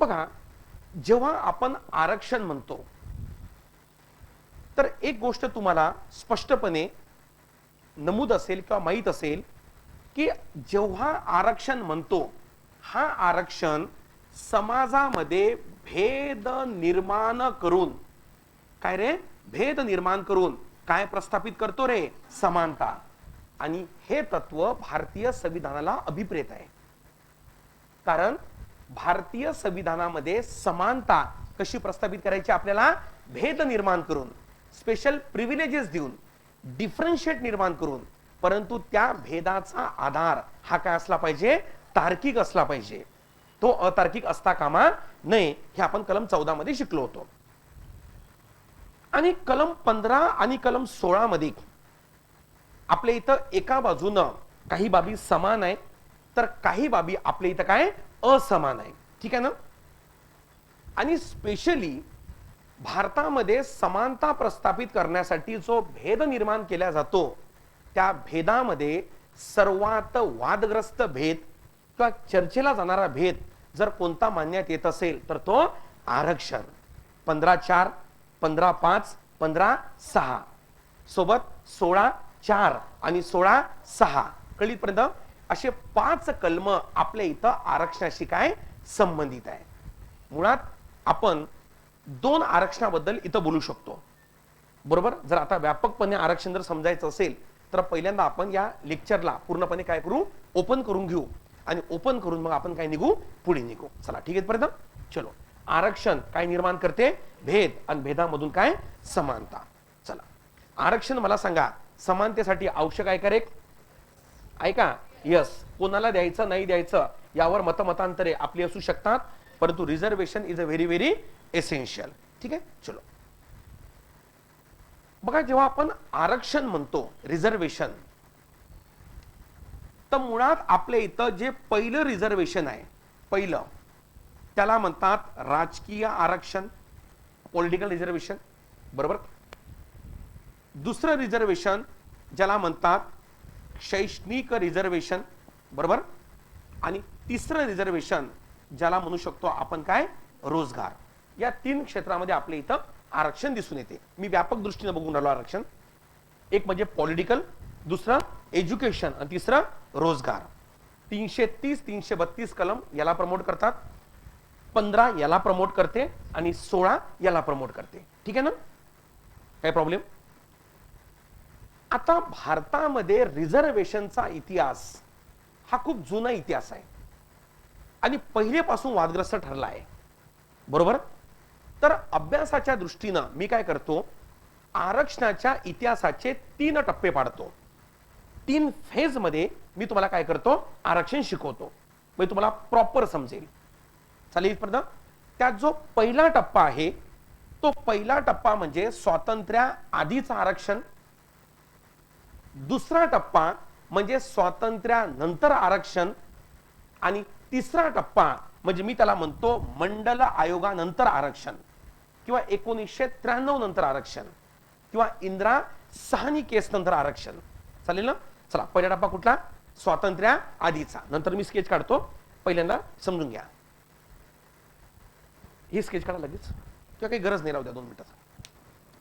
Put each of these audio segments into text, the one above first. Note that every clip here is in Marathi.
बघा, जेव्हा आपण आरक्षण म्हणतो तर एक गोष्ट तुम्हाला स्पष्टपणे नमूद असेल किंवा माहित असेल की जेव्हा आरक्षण म्हणतो, हा आरक्षण समाजामध्ये भेद निर्माण करून, काय रे, भेद निर्माण करून काय प्रस्थापित करतो रे, समानता. आणि हे तत्व भारतीय संविधानाला अभिप्रेत आहे. कारण भारतीय संविधानामध्ये समानता कशी प्रस्थापित करायची, आपल्याला भेद निर्माण करून, स्पेशल प्रिव्हिलेजेस देऊन, डिफरन्शिएट निर्माण करून, परंतु त्या भेदाचा आधार हा काय असला पाहिजे, तार्किक असला पाहिजे. तो अतार्किक असता कामा नये. हे आपण कलम 14 मध्ये शिकलो होतो. आणि कलम 15 आणि कलम 16 मध्ये आपल्या इथं एका बाजूनं काही बाबी समान आहे, तर काही बाबी आपल्या इथं काय असमान आहे. ठीक आहे ना. आणि स्पेशली भारतामध्ये समानता प्रस्थापित करण्यासाठी जो भेद निर्माण केला जातो, त्या भेदामध्ये सर्वात वादग्रस्त भेद किंवा चर्चेला जाणारा भेद जर कोणता मानण्यात येत असेल तर तो आरक्षण. 15(4), 15(5), 15(6) सोबत 16(4) आणि 16(6) कळीपर्यंत असे 5 कलम आपल्या इथं आरक्षणाशी काय संबंधित आहे. मुळात आपण 2 आरक्षणाबद्दल इथं बोलू शकतो, बरोबर. जर आता व्यापकपणे आरक्षण जर समजायचं असेल तर पहिल्यांदा आपण या लेक्चरला पूर्णपणे काय करू, ओपन करून घेऊ. आणि ओपन करून मग आपण काय निघू, पुढे निघू. चला ठीक आहे पर्यंत. चलो, आरक्षण काय निर्माण करते, भेद, आणि भेदामधून काय समानता. चला, आरक्षण मला सांगा समानतेसाठी आवश्यक आहे का रे? ऐका, यस. कोणाला द्यायचं नाही द्यायचं यावर मतमतांतरे आपली असू शकतात, परंतु reservation is a very very essential. ठीक आहे. चलो, बघा, जेव्हा आपण आरक्षण म्हणतो, रिझर्वेशन, तर मुळात आपल्या इथं जे पहिलं रिझर्वेशन आहे, पहिलं त्याला म्हणतात राजकीय आरक्षण, पॉलिटिकल रिझर्वेशन, बरोबर. दुसरं रिझर्वेशन ज्याला म्हणतात शैक्षणिक रिझर्वेशन, बरोबर. आणि तिसरं रिझर्वेशन ज्याला म्हणू शकतो आपण काय, रोजगार. या 3 क्षेत्रामध्ये आपल्या इथं आरक्षण दिसून येते. मी व्यापक दृष्टीने बघून राहिलो आरक्षण. एक म्हणजे पॉलिटिकल, दुसरं एज्युकेशन आणि तिसरं रोजगार. 330, 332 कलम याला प्रमोट करतात, 15 याला प्रमोट करते आणि 16 याला प्रमोट करते. ठीक आहे ना, काय प्रॉब्लेम. आता भारतामध्ये रिझर्वेशनचा इतिहास हा खूप जुना इतिहास आहे आणि पहिलेपासून वादग्रस्त ठरला आहे, बरोबर. तर अभ्यासाच्या दृष्टीनं मी काय करतो, आरक्षणाच्या इतिहासाचे 3 टप्पे पाडतो. 3 फेज मध्ये मी तुम्हाला काय करतो, आरक्षण शिकवतो, म्हणजे तुम्हाला प्रॉपर समजेल. चालेल इथपर्यंत. त्यात जो पहिला टप्पा आहे, तो पहिला टप्पा म्हणजे स्वातंत्र्या आधीचं आरक्षण. दुसरा टप्पा म्हणजे स्वातंत्र्यानंतर आरक्षण. आणि तिसरा टप्पा म्हणजे मी त्याला म्हणतो मंडल आयोगानंतर आरक्षण, किंवा 1993 नंतर आरक्षण, किंवा इंदिरा साहनी केस नंतर आरक्षण. चालेल ना. चला, पहिला टप्पा कुठला, स्वातंत्र्या आधीचा. नंतर मी स्केच काढतो, पहिल्यांदा समजून घ्या. ही स्केच काढा लगेच, किंवा काही गरज नाही, राहू द्या 2 मिनिटाचा,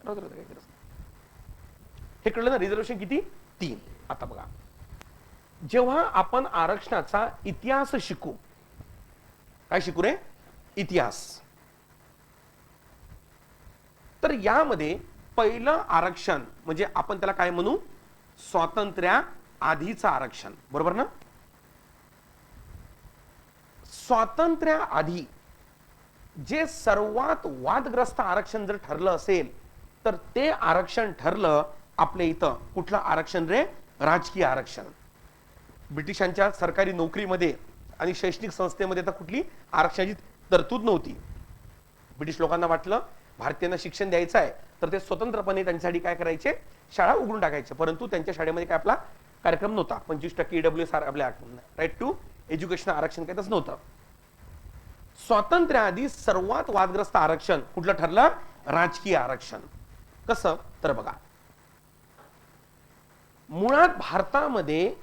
राहू द्या, काही गरज नाही. हे कळलं ना, रिझर्वेशन किती, 3. आता बघा, जेव्हा आपण आरक्षणाचा इतिहास शिकू, काय शिकू रे, इतिहास, तर यामध्ये पहिलं आरक्षण म्हणजे आपण त्याला काय म्हणू, स्वातंत्र्या आधीचं आरक्षण, बरोबर ना. स्वातंत्र्या आधी जे सर्वात वादग्रस्त आरक्षण जर ठरलं असेल तर ते आरक्षण ठरलं आपल्या इथं कुठलं आरक्षण रे, राजकीय आरक्षण. ब्रिटिशांच्या सरकारी नोकरीमध्ये आणि शैक्षणिक संस्थेमध्ये तर कुठली आरक्षणाची तरतूद नव्हती. ब्रिटिश लोकांना वाटलं भारतीयांना शिक्षण द्यायचं आहे तर ते स्वतंत्रपणे त्यांच्यासाठी काय करायचे, शाळा उघडून टाकायचे, परंतु त्यांच्या शाळेमध्ये काय आपला कार्यक्रम नव्हता. 25% EWS आपल्या राईट टू एज्युकेशन आरक्षण काही तसं नव्हतं. स्वातंत्र्याआधी सर्वात वादग्रस्त आरक्षण कुठलं ठरलं, राजकीय आरक्षण. कसं तर बघा, मुळात भारतामध्ये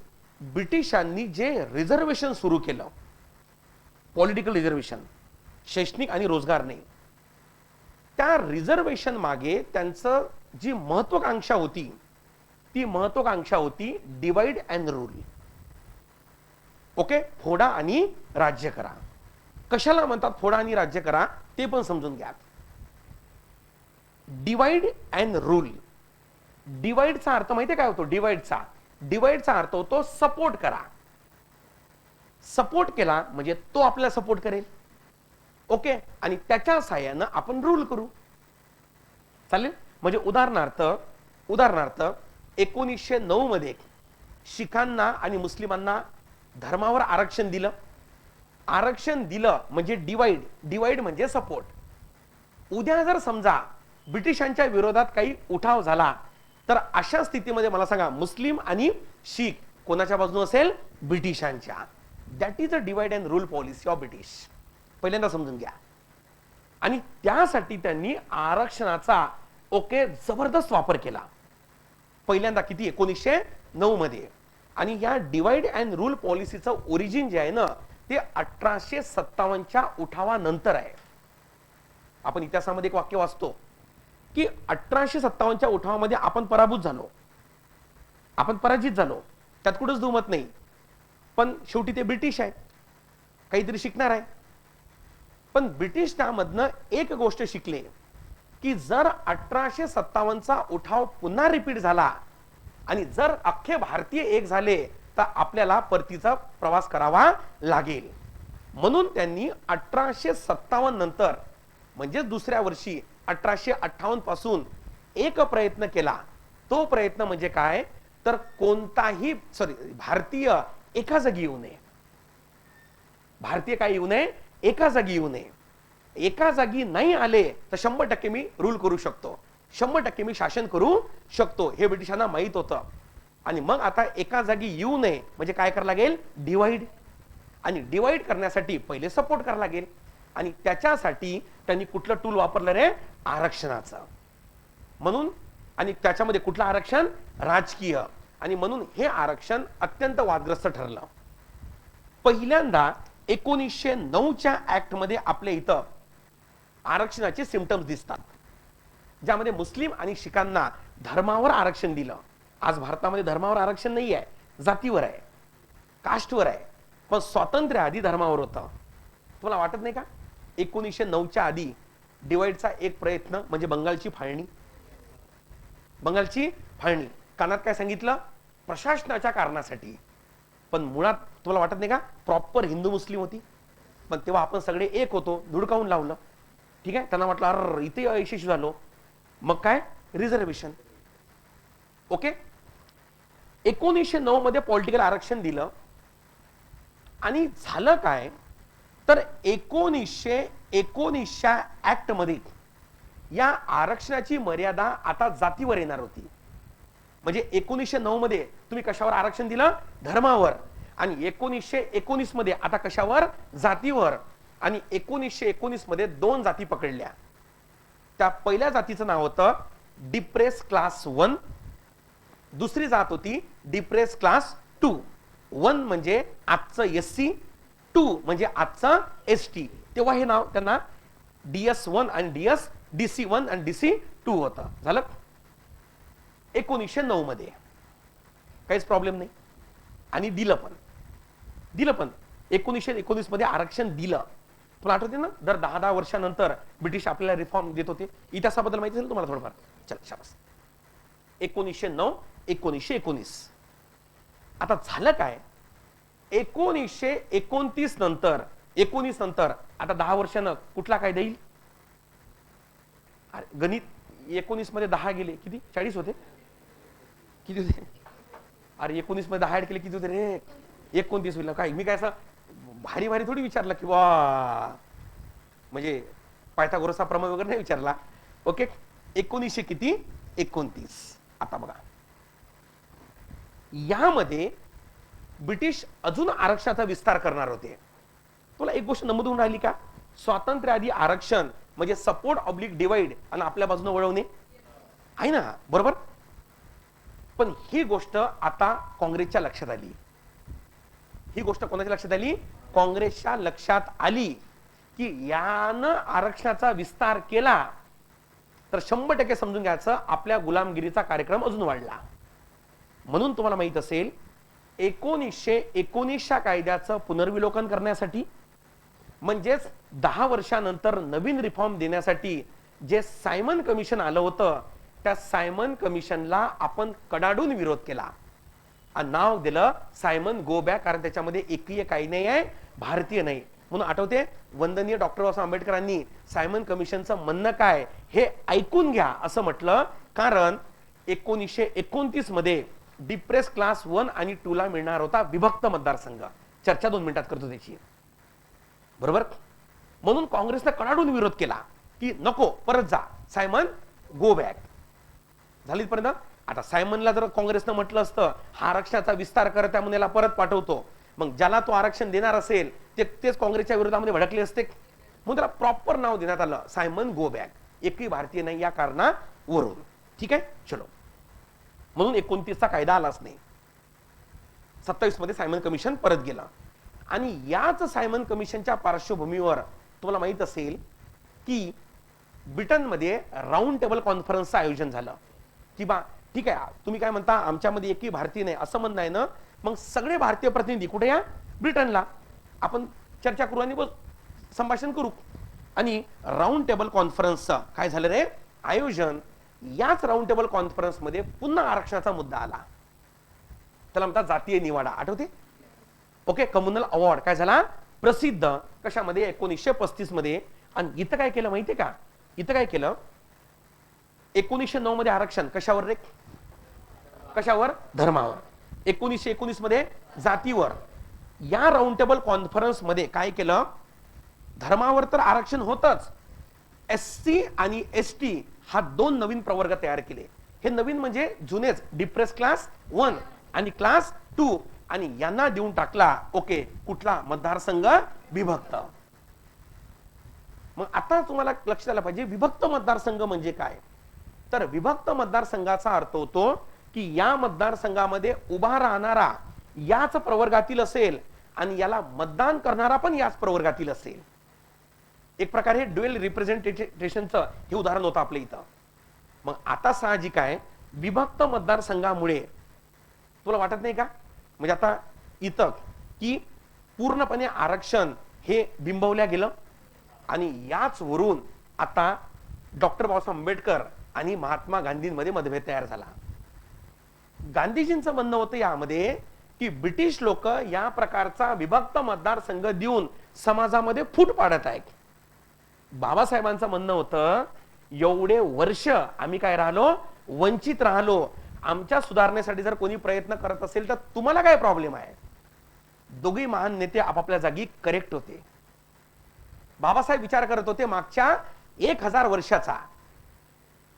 ब्रिटिशांनी जे रिझर्वेशन सुरू केलं, पॉलिटिकल रिझर्वेशन, शैक्षणिक आणि रोजगार नाही. त्या रिझर्वेशन मागे त्यांचं जी महत्वाकांक्षा होती ती महत्वाकांक्षा होती डिवाइड अँड रूल. ओके, फोडा आणि राज्य करा. कशाला म्हणतात फोडा आणि राज्य करा ते पण समजून घ्या. Divide and rule. डिवाइडचा अर्थ माहितीये काय होतो? डिवाइडचा अर्थ होतो सपोर्ट करा. सपोर्ट केला म्हणजे तो आपल्याला सपोर्ट करेल. ओके, आणि त्याच्या साहाय्यानं आपण रूल करू. चालेल. म्हणजे उदाहरणार्थ 1909 मध्ये शिखांना आणि मुस्लिमांना धर्मावर आरक्षण दिलं. आरक्षण दिलं म्हणजे डिवाइड म्हणजे सपोर्ट. उद्या जर समजा ब्रिटिशांच्या विरोधात काही उठाव झाला तर अशा स्थितीमध्ये मला सांगा मुस्लिम आणि शीख कोणाच्या बाजूने असेल? ब्रिटिशांच्या. That is a divide and rule policy of British. पहिल्यांदा समजून घ्या. आणि त्यासाठी त्यांनी आरक्षणाचा ओके जबरदस्त वापर केला. पहिल्यांदा किती? 1909 मध्ये. आणि या डिवाइड अँड रूल पॉलिसीचं ओरिजिन जे आहे ना ते 1857च्या उठावानंतर आहे. आपण इतिहासामध्ये एक वाक्य वाचतो की 1857च्या उठावामध्ये आपण पराभूत झालो, आपण पराजित झालो, त्यात कुठंच दुमत नाही. पण शेवटी ते ब्रिटिश आहे, काहीतरी शिकणार आहे. पण ब्रिटिश त्यामधनं एक गोष्ट शिकले की जर 1857चा उठाव पुन्हा रिपीट झाला आणि जर अख्खे भारतीय एक झाले तर आपल्याला परतीचा प्रवास करावा लागेल. म्हणून त्यांनी 1857 नंतर म्हणजे दुसऱ्या वर्षी 1858 पासून एक प्रयत्न केला. तो प्रयत्न म्हणजे काय तर कोणताही भारतीय एका जागी येऊ नये. भारतीय काय येऊ नये? एका जागी येऊ नये. एका जागी नाही आले तर 100% मी रूल करू शकतो, 100% मी शासन करू शकतो, हे ब्रिटिशांना माहित होतं. आणि मग आता एका जागी येऊ नये म्हणजे काय करावं लागेल? डिवाइड. आणि डिवाइड करण्यासाठी पहिले सपोर्ट करावं लागेल. आणि त्याच्यासाठी त्यांनी कुठलं टूल वापरलं रे? आरक्षणाचं. म्हणून आणि त्याच्यामध्ये कुठलं आरक्षण? राजकीय. आणि म्हणून हे आरक्षण अत्यंत वादग्रस्त ठरलं. पहिल्यांदा 1909च्या ऍक्ट मध्ये आपल्या इथं आरक्षणाचे सिम्पटम्स दिसतात, ज्यामध्ये मुस्लिम आणि शिखांना धर्मावर आरक्षण दिलं. आज भारतामध्ये धर्मावर आरक्षण नाही आहे, जातीवर आहे, कास्टवर आहे. पण स्वातंत्र्य आधी धर्मावर होतं. तुम्हाला वाटत नाही का? 1909च्या आधी डिवाइडचा एक प्रयत्न म्हणजे बंगालची फाळणी. बंगालची फाळणी कानात काय सांगितलं? प्रशासनाच्या कारणासाठी. पण मुळात तुम्हाला वाटत नाही का प्रॉपर हिंदू मुस्लिम होती? पण तेव्हा आपण सगळे एक होतो, धुडकावून लावलं. ठीक आहे, त्यांना म्हटलं अरे इथे यशस्वी झालो. मग काय? रिझर्वेशन. ओके, 1909 मध्ये पॉलिटिकल आरक्षण दिलं. आणि झालं काय तर 1919च्या ऍक्ट मध्ये या आरक्षणाची मर्यादा आता जातीवर येणार होती. म्हणजे 1909 मध्ये तुम्ही कशावर आरक्षण दिलं? धर्मावर. आणि 1919 मध्ये आता कशावर? जातीवर. आणि 1919 मध्ये दोन जाती पकडल्या. त्या पहिल्या जातीचं नाव होतं डिप्रेस क्लास 1, दुसरी जात होती डिप्रेस क्लास 2. 1 म्हणजे आजचं एससी, 2 म्हणजे आजचं एसटी. तेव्हा हे नाव त्यांना DS1 आणि DC1 आणि DC2 होतं. झालं 1909 मध्ये. काहीच प्रॉब्लेम नाही. आणि दिलं पण 1919 मध्ये आरक्षण दिलं. तुला आठवते ना दर 10-10 वर्षानंतर ब्रिटिश आपल्याला रिफॉर्म देत होते. इतिहासाबद्दल माहिती असेल तुम्हाला थोडंफार. चल शाबास. 1909 1919. आता झालं काय? 1929 नंतर 19 नंतर आता 10 वर्षानं कुठला कायदा येईल? गणित 19 मध्ये 10 गेले किती? 40 होते. किती होते? अरे 19 मध्ये 10 ऍड केले किती होते रे? 29 होईल. काय मी काय असं भारी भारी थोडी विचारलं की वा म्हणजे पायथागोरसचा प्रमेय वगैरे नाही विचारला. ओके, 1900 किती? 29. आता बघा यामध्ये ब्रिटिश अजून आरक्षणाचा विस्तार करणार होते. तुला एक गोष्ट नमूद होऊन राहिली का? स्वातंत्र्य आधी आरक्षण म्हणजे सपोर्ट ऑब्लिक डिवाइड आणि आपल्या बाजूने वळवणे आहे ना, बरोबर? पण ही गोष्ट आता काँग्रेसच्या लक्षात आली. ही गोष्ट कोणाच्या लक्षात आली? काँग्रेसच्या लक्षात आली की यानं आरक्षणाचा विस्तार केला तर 100% समजून घ्यायचं आपल्या गुलामगिरीचा कार्यक्रम अजून वाढला. म्हणून तुम्हाला माहित असेल 1919च्या कायद्याचं पुनर्विलोकन करण्यासाठी म्हणजेच 10 वर्षानंतर नवीन रिफॉर्म देण्यासाठी जे सायमन कमिशन आलं होतं त्या सायमन कमिशनला आपण कडाडून विरोध केला आणि नाव दिलं सायमन गो बॅक, कारण त्याच्यामध्ये एकही काही नाही आहे भारतीय नाही. म्हणून आठवते वंदनीय डॉक्टर बाबासाहेब आंबेडकरांनी सायमन कमिशनचं म्हणणं काय हे ऐकून घ्या असं म्हटलं, कारण 1929 मध्ये डिप्रेस क्लास 1 आणि 2 ला मिळणार होता विभक्त मतदारसंघ. चर्चा 2 मिनिटात करतो त्याची, बरोबर. म्हणून काँग्रेसने कडाडून विरोध केला की नको, परत जा, सायमन गो बॅक झाली पर्यंत. आता सायमनला जर काँग्रेसनं म्हटलं असतं हा आरक्षणाचा विस्तार करत त्या मुलाला परत पाठवतो, मग ज्याला तो आरक्षण देणार असेल तेच काँग्रेसच्या विरोधामध्ये भडकले असते. म्हणून त्याला प्रॉपर नाव देण्यात आलं सायमन गो बॅक, एकही भारतीय नाही या कारणावरून. ठीक आहे, चलो. म्हणून 29चा कायदा आलाच नाही. 27 मध्ये सायमन कमिशन परत गेलं आणि याच सायमन कमिशनच्या पार्श्वभूमीवर तुम्हाला माहित असेल की ब्रिटनमध्ये राऊंड टेबल कॉन्फरन्सचं आयोजन झालं की बा ठीक आहे तुम्ही काय म्हणता आमच्यामध्ये एकही भारतीय नाही असं म्हणणं आहे ना, मग सगळे भारतीय प्रतिनिधी कुठे या ब्रिटनला आपण चर्चा करू आणि संभाषण करू. आणि राऊंड टेबल कॉन्फरन्सचं काय झालं रे आयोजन. याच राऊंड टेबल कॉन्फरन्स मध्ये पुन्हा आरक्षणाचा मुद्दा आला, त्याला म्हणतात जातीय निवाडा. आठवते? ओके, कम्युनल अवॉर्ड काय झाला प्रसिद्ध कशामध्ये 1935 मध्ये. आणि इथं काय केलं माहितीये का, इथं काय केलं 1909 मध्ये आरक्षण कशावर रे, कशावर, धर्मावर. 1919 मध्ये जातीवर. या राऊंड टेबल कॉन्फरन्स मध्ये काय केलं, धर्मावर तर आरक्षण होतच, एससी आणि एसटी हा 2 नवीन प्रवर्ग तयार केले. हे नवीन म्हणजे जुनेच डिप्रेस क्लास 1 आणि क्लास 2 आणि यांना देऊन टाकला ओके कुठला मतदारसंघ विभक्त. मग आता तुम्हाला लक्ष द्यायला पाहिजे विभक्त मतदारसंघ म्हणजे काय. तर विभक्त मतदारसंघाचा अर्थ होतो की या मतदारसंघामध्ये उभा राहणारा याच प्रवर्गातील असेल आणि याला मतदान करणारा पण याच प्रवर्गातील असेल. एक प्रकारे ड्युअल रिप्रेझेंटेशनचं हे उदाहरण होतं आपल्या इथं. मग आता साहजिक आहे विभक्त मतदारसंघामुळे तुला वाटत नाही का, म्हणजे आता इथं की पूर्णपणे आरक्षण हे बिंबवल्या गेलं आणि याच वरून आता डॉक्टर बाबासाहेब आंबेडकर आणि महात्मा गांधींमध्ये मतभेद तयार झाला. गांधीजींचं म्हणणं होतं यामध्ये की ब्रिटिश लोक या प्रकारचा विभक्त मतदारसंघ देऊन समाजामध्ये फूट पाडत आहेत. बाबासाहेबांचं म्हणणं होतं एवढे वर्ष आम्ही काय राहिलो, वंचित राहिलो, आमच्या सुधारणेसाठी जर कोणी प्रयत्न करत असेल तर तुम्हाला काय प्रॉब्लेम आहे. दोघी महान नेते आपापल्या जागी करेक्ट होते. बाबासाहेब विचार करत होते मागच्या 1000 वर्षाचा,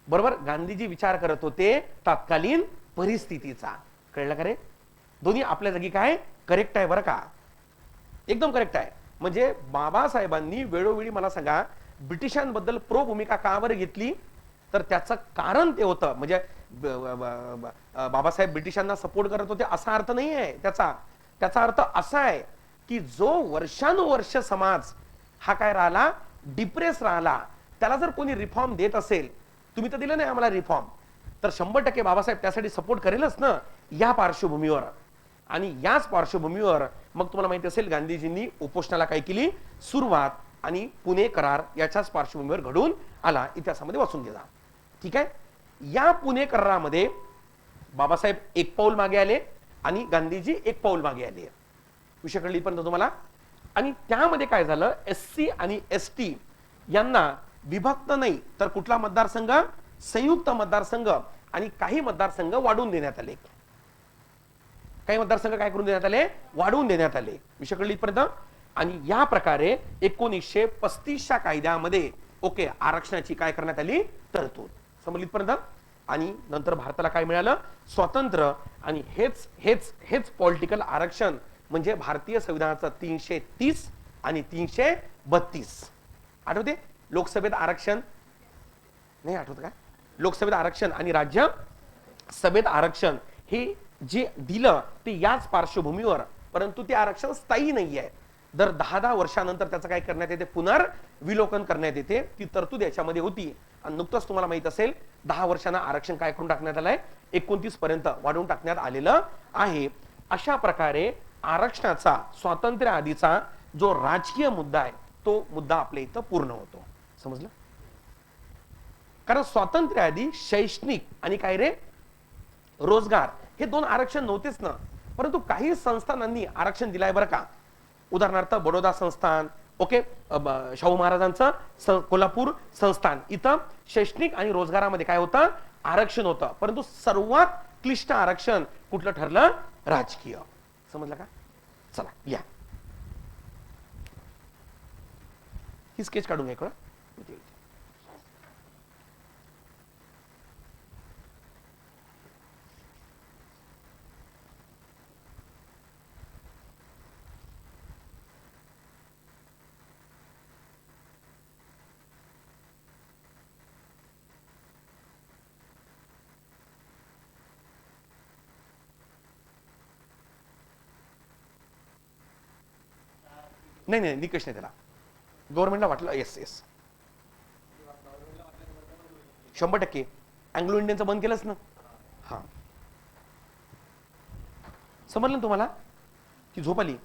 बरोबर. गांधीजी विचार करत होते तत्कालीन परिस्थितीचा. कळलं का रे, दोन्ही आपल्या जागी काय करेक्ट आहे बरं का, एकदम करेक्ट आहे. म्हणजे बाबासाहेबांनी वेळोवेळी मला सांगा ब्रिटिशांबद्दल प्रो भूमिका का बरं घेतली, तर त्याचं कारण ते होतं म्हणजे बाबासाहेब ब्रिटिशांना सपोर्ट करत होते असा अर्थ नाही आहे त्याचा. त्याचा अर्थ असा आहे की जो वर्षानुवर्ष समाज हा काय राहिला, डिप्रेस राहिला, त्याला जर कोणी रिफॉर्म देत असेल, तुम्ही तर दिलं नाही आम्हाला रिफॉर्म, तर 100% बाबासाहेब त्यासाठी सपोर्ट करेलच ना या पार्श्वभूमीवर. आणि याच पार्श्वभूमीवर मग तुम्हाला माहिती असेल गांधीजींनी उपोषणाला काय केली सुरुवात आणि पुणे करार याच्याच पार्श्वभूमीवर घडून आला. इतिहासामध्ये वाचून घ्या. ठीक आहे, या पुणे करारामध्ये बाबासाहेब एक पाऊल मागे आले आणि गांधीजी एक पाऊल मागे आले. विषय कळली पण तुम्हाला. आणि त्यामध्ये काय झालं, एससी आणि एसटी यांना विभक्त नाही तर कुठला मतदारसंघ, संयुक्त मतदारसंघ आणि काही मतदारसंघ वाढवून देण्यात आले. काही मतदारसंघ काय करून देण्यात आले, वाढवून देण्यात आले. विषय कळली इथपर्यंत. आणि या प्रकारे 1935च्या कायद्यामध्ये ओके आरक्षणाची काय करण्यात आली तरतूद. समजली इथपर्यंत. आणि नंतर भारताला काय मिळालं, स्वातंत्र्य. आणि हेच हेच हेच पॉलिटिकल आरक्षण म्हणजे भारतीय संविधानाचं 330 आणि 332. आठवते लोकसभेत आरक्षण नाही आठवत का, लोकसभेत आरक्षण आणि राज्य सभेत आरक्षण हे जे दिलं ते याच पार्श्वभूमीवर, परंतु ते आरक्षण स्थायी नाही आहे. दर 10-10 वर्षानंतर त्याचं काय करण्यात येते, पुनर्विलोकन करण्यात येते. ती तरतूद याच्यामध्ये होती. आणि नुकतंच तुम्हाला माहित असेल 10 वर्षांना आरक्षण काय करून टाकण्यात आलंय, 29 पर्यंत वाढवून टाकण्यात आलेलं आहे. अशा प्रकारे आरक्षणाचा स्वातंत्र्य आधीचा जो राजकीय मुद्दा आहे तो मुद्दा आपल्या इथं पूर्ण होतो. समजलं? कारण स्वातंत्र्य आधी शैक्षणिक आणि काय रे रोजगार हे 2 आरक्षण नव्हतेच ना, परंतु काही संस्थानांनी आरक्षण दिलाय बरं का. उदाहरणार्थ बडोदा संस्थान, ओके, शाहू महाराजांचं कोल्हापूर संस्थान, इथं शैक्षणिक आणि रोजगारामध्ये काय होतं, आरक्षण होतं. परंतु सर्वात क्लिष्ट आरक्षण कुठलं ठरलं, राजकीय. समजलं का? चला या ही स्केच काढून घ्या. नाही नाही निकष नाही त्याला, गव्हर्नमेंटला वाटलं. येस येस 100% अँग्लो इंडियनचं बंद केलंच ना. हा समजलं ना तुम्हाला की झोप आली?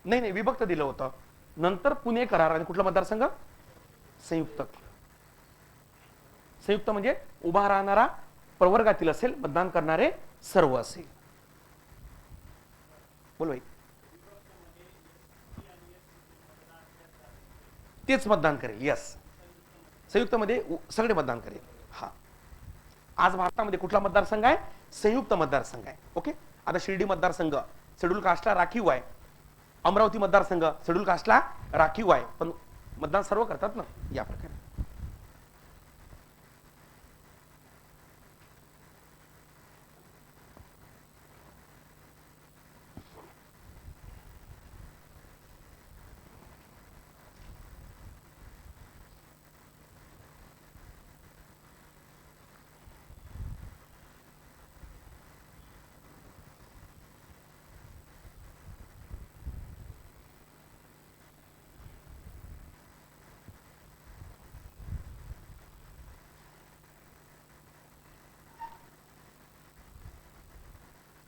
नाही नाही विभक्त दिलं होतं. नंतर पुणे करार आणि कुठला मतदारसंघ, संयुक्त. संयुक्त म्हणजे उभा राहणारा प्रवर्गातील असेल, मतदान करणारे सर्व असेल. बोल भाई. तेच मतदान करेल. यस संयुक्त मध्ये सगळे मतदान करेल. हा आज भारतामध्ये कुठला मतदारसंघ आहे, संयुक्त मतदारसंघ आहे. ओके. आता शिर्डी मतदारसंघ शेड्यूल कास्टला राखीव आहे, अमरावती मतदारसंघ शेड्यूल कास्टला राखीव आहे, पण मतदान सर्व करतात ना. या प्रकारे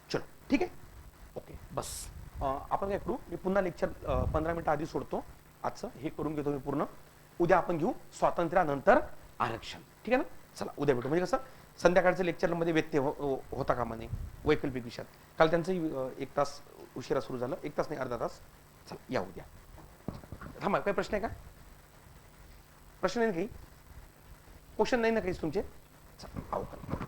चलो ठीक आहे. ओके बस आपण काय करू, मी पुन्हा लेक्चर 15 मिनिटं आधी सोडतो. आजचं हे करून घेतो मी पूर्ण. उद्या आपण घेऊ स्वातंत्र्यानंतर आरक्षण. ठीक आहे ना. चला उद्या भेटू. म्हणजे कसं संध्याकाळच्या लेक्चरमध्ये व्यत्यय होता कामा नये वैकल्पिक विषयात. काल त्यांचं 1 तास उशिरा सुरू झालं, 1 तास नाही अर्धा तास. चला या उद्या. थांबा, काही प्रश्न आहे का? प्रश्न नाही काही, क्वेश्चन नाही ना काहीच तुमचे? चला अवकाश.